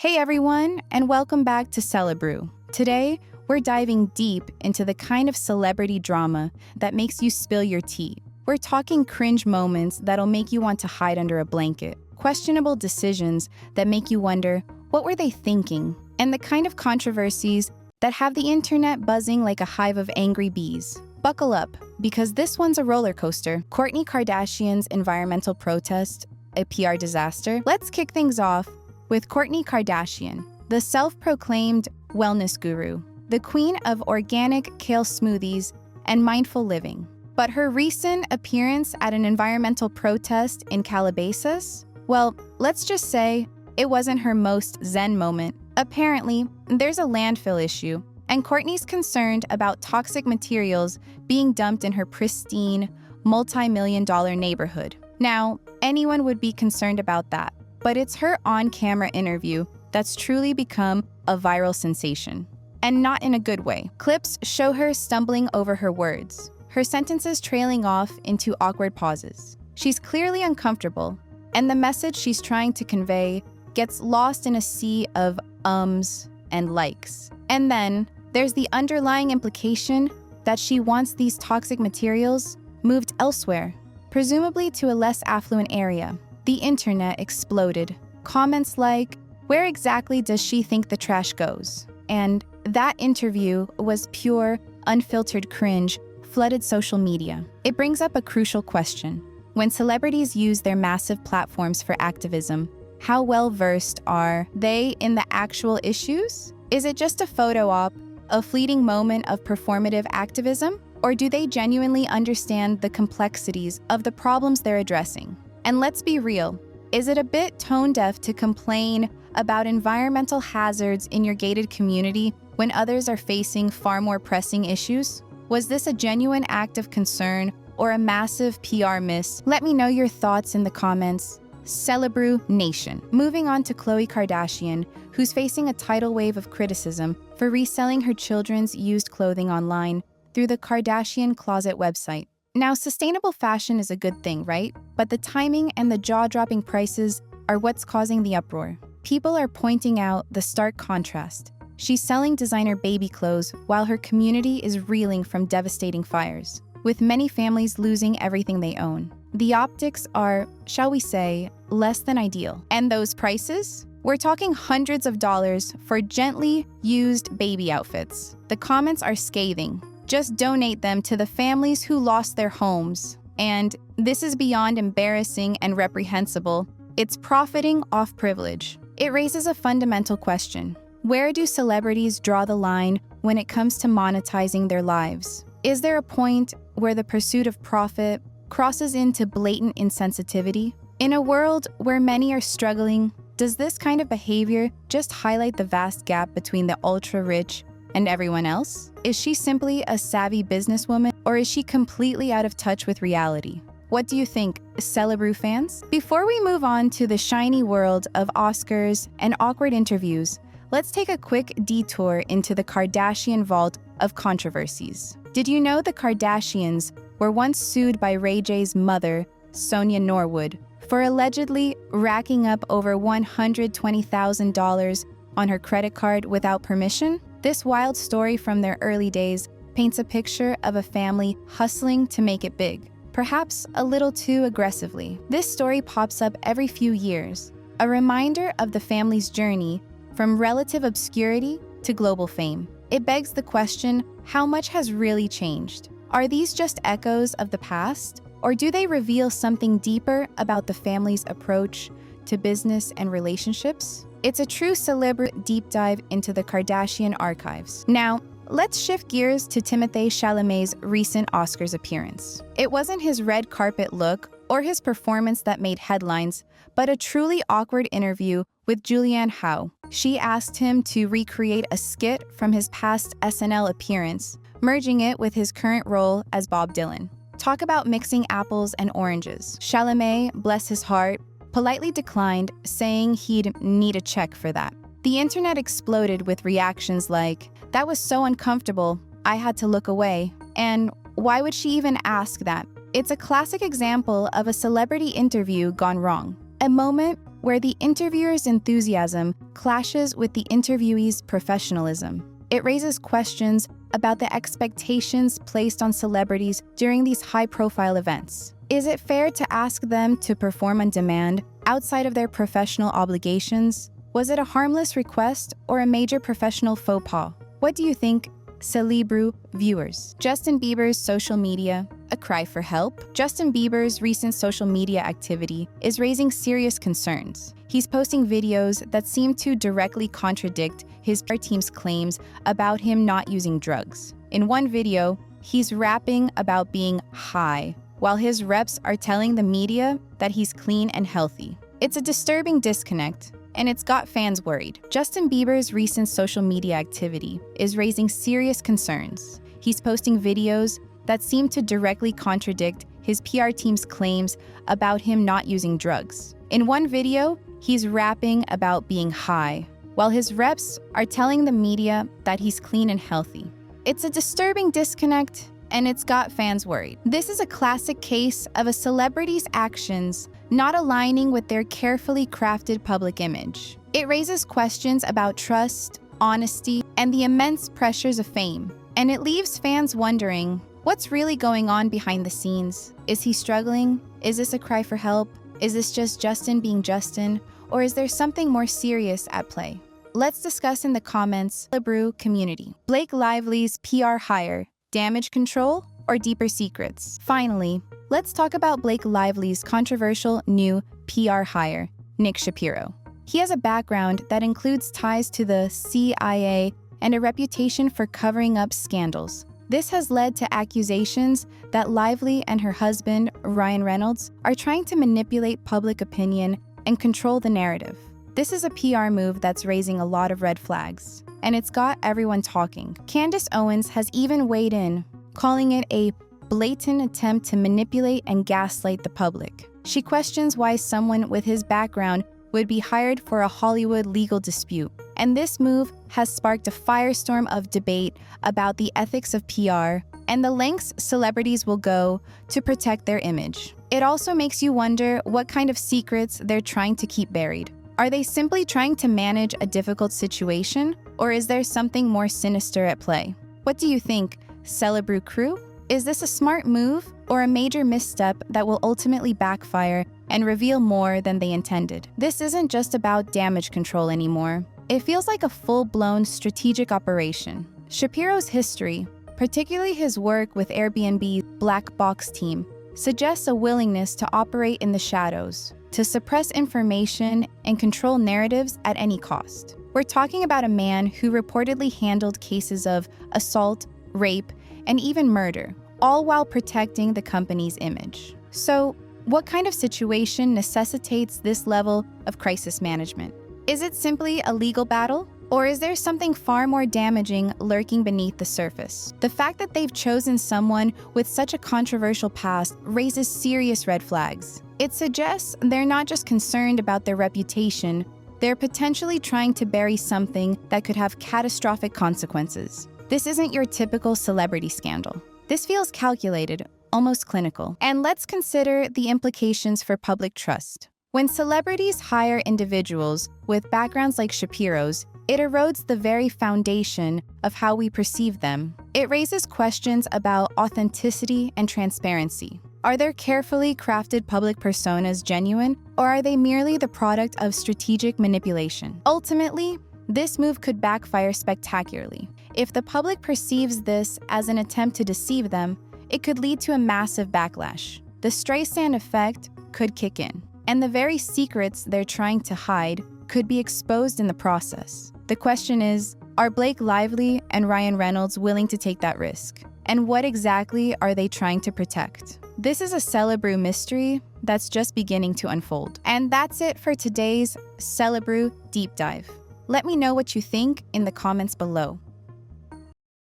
Hey everyone, and welcome back to Celebrew. Today, we're diving deep into the kind of celebrity drama that makes you spill your tea. We're talking cringe moments that'll make you want to hide under a blanket, questionable decisions that make you wonder, what were they thinking? And the kind of controversies that have the internet buzzing like a hive of angry bees. Buckle up, because this one's a roller coaster. Kourtney Kardashian's environmental protest, a PR disaster. Let's kick things off with Kourtney Kardashian, the self-proclaimed wellness guru, the queen of organic kale smoothies and mindful living. But her recent appearance at an environmental protest in Calabasas, well, let's just say it wasn't her most zen moment. Apparently, there's a landfill issue, and Kourtney's concerned about toxic materials being dumped in her pristine, multi-million-dollar neighborhood. Now, anyone would be concerned about that. But it's her on-camera interview that's truly become a viral sensation. And not in a good way. Clips show her stumbling over her words, her sentences trailing off into awkward pauses. She's clearly uncomfortable, and the message she's trying to convey gets lost in a sea of ums and likes. And then there's the underlying implication that she wants these toxic materials moved elsewhere, presumably to a less affluent area. The internet exploded. Comments like, "Where exactly does she think the trash goes?" And "That interview was pure, unfiltered cringe," flooded social media. It brings up a crucial question. When celebrities use their massive platforms for activism, how well-versed are they in the actual issues? Is it just a photo op, a fleeting moment of performative activism? Or do they genuinely understand the complexities of the problems they're addressing? And let's be real, is it a bit tone-deaf to complain about environmental hazards in your gated community when others are facing far more pressing issues? Was this a genuine act of concern or a massive PR miss? Let me know your thoughts in the comments. Celebrew Nation. Moving on to Khloe Kardashian, who's facing a tidal wave of criticism for reselling her children's used clothing online through the Kardashian Closet website. Now, sustainable fashion is a good thing, right? But the timing and the jaw-dropping prices are what's causing the uproar. People are pointing out the stark contrast. She's selling designer baby clothes while her community is reeling from devastating fires, with many families losing everything they own. The optics are, shall we say, less than ideal. And those prices? We're talking hundreds of dollars for gently used baby outfits. The comments are scathing. Just donate them to the families who lost their homes. And this is beyond embarrassing and reprehensible. It's profiting off privilege. It raises a fundamental question. Where do celebrities draw the line when it comes to monetizing their lives? Is there a point where the pursuit of profit crosses into blatant insensitivity? In a world where many are struggling, does this kind of behavior just highlight the vast gap between the ultra-rich and everyone else? Is she simply a savvy businesswoman, or is she completely out of touch with reality? What do you think, Celebrew fans? Before we move on to the shiny world of Oscars and awkward interviews, let's take a quick detour into the Kardashian vault of controversies. Did you know the Kardashians were once sued by Ray J's mother, Sonia Norwood, for allegedly racking up over $120,000 on her credit card without permission? This wild story from their early days paints a picture of a family hustling to make it big, perhaps a little too aggressively. This story pops up every few years, a reminder of the family's journey from relative obscurity to global fame. It begs the question, how much has really changed? Are these just echoes of the past, or do they reveal something deeper about the family's approach to business and relationships? It's a true Celebrew deep dive into the Kardashian archives. Now, let's shift gears to Timothée Chalamet's recent Oscars appearance. It wasn't his red carpet look or his performance that made headlines, but a truly awkward interview with Julianne Howe. She asked him to recreate a skit from his past SNL appearance, merging it with his current role as Bob Dylan. Talk about mixing apples and oranges. Chalamet, bless his heart, politely declined, saying he'd need a check for that. The internet exploded with reactions like, "That was so uncomfortable, I had to look away," and "Why would she even ask that?" It's a classic example of a celebrity interview gone wrong. A moment where the interviewer's enthusiasm clashes with the interviewee's professionalism. It raises questions about the expectations placed on celebrities during these high-profile events. Is it fair to ask them to perform on demand outside of their professional obligations? Was it a harmless request or a major professional faux pas? What do you think, Celebrew viewers? Justin Bieber's social media, a cry for help? Justin Bieber's recent social media activity is raising serious concerns. He's posting videos that seem to directly contradict his PR team's claims about him not using drugs. In one video, he's rapping about being high, while his reps are telling the media that he's clean and healthy. It's a disturbing disconnect, and it's got fans worried. Justin Bieber's recent social media activity is raising serious concerns. He's posting videos that seem to directly contradict his PR team's claims about him not using drugs. In one video, he's rapping about being high, while his reps are telling the media that he's clean and healthy. It's a disturbing disconnect, and it's got fans worried. This is a classic case of a celebrity's actions not aligning with their carefully crafted public image. It raises questions about trust, honesty, and the immense pressures of fame. And it leaves fans wondering, what's really going on behind the scenes? Is he struggling? Is this a cry for help? Is this just Justin being Justin? Or is there something more serious at play? Let's discuss in the comments, Celebrew community. Blake Lively's PR hire, damage control, or deeper secrets? Finally, let's talk about Blake Lively's controversial new PR hire, Nick Shapiro. He has a background that includes ties to the CIA and a reputation for covering up scandals. This has led to accusations that Lively and her husband, Ryan Reynolds, are trying to manipulate public opinion and control the narrative. This is a PR move that's raising a lot of red flags, and it's got everyone talking. Candace Owens has even weighed in, calling it a blatant attempt to manipulate and gaslight the public. She questions why someone with his background would be hired for a Hollywood legal dispute. And this move has sparked a firestorm of debate about the ethics of PR and the lengths celebrities will go to protect their image. It also makes you wonder what kind of secrets they're trying to keep buried. Are they simply trying to manage a difficult situation, or is there something more sinister at play? What do you think, Celebrew crew? Is this a smart move or a major misstep that will ultimately backfire and reveal more than they intended? This isn't just about damage control anymore. It feels like a full-blown strategic operation. Shapiro's history, particularly his work with Airbnb's Black Box team, suggests a willingness to operate in the shadows, to suppress information and control narratives at any cost. We're talking about a man who reportedly handled cases of assault, rape, and even murder, all while protecting the company's image. So, what kind of situation necessitates this level of crisis management? Is it simply a legal battle? Or is there something far more damaging lurking beneath the surface? The fact that they've chosen someone with such a controversial past raises serious red flags. It suggests they're not just concerned about their reputation, they're potentially trying to bury something that could have catastrophic consequences. This isn't your typical celebrity scandal. This feels calculated, almost clinical. And let's consider the implications for public trust. When celebrities hire individuals with backgrounds like Shapiro's, it erodes the very foundation of how we perceive them. It raises questions about authenticity and transparency. Are their carefully crafted public personas genuine, or are they merely the product of strategic manipulation? Ultimately, this move could backfire spectacularly. If the public perceives this as an attempt to deceive them, it could lead to a massive backlash. The Streisand effect could kick in, and the very secrets they're trying to hide could be exposed in the process. The question is, are Blake Lively and Ryan Reynolds willing to take that risk? And what exactly are they trying to protect? This is a Celebrew mystery that's just beginning to unfold. And that's it for today's Celebrew Deep Dive. Let me know what you think in the comments below.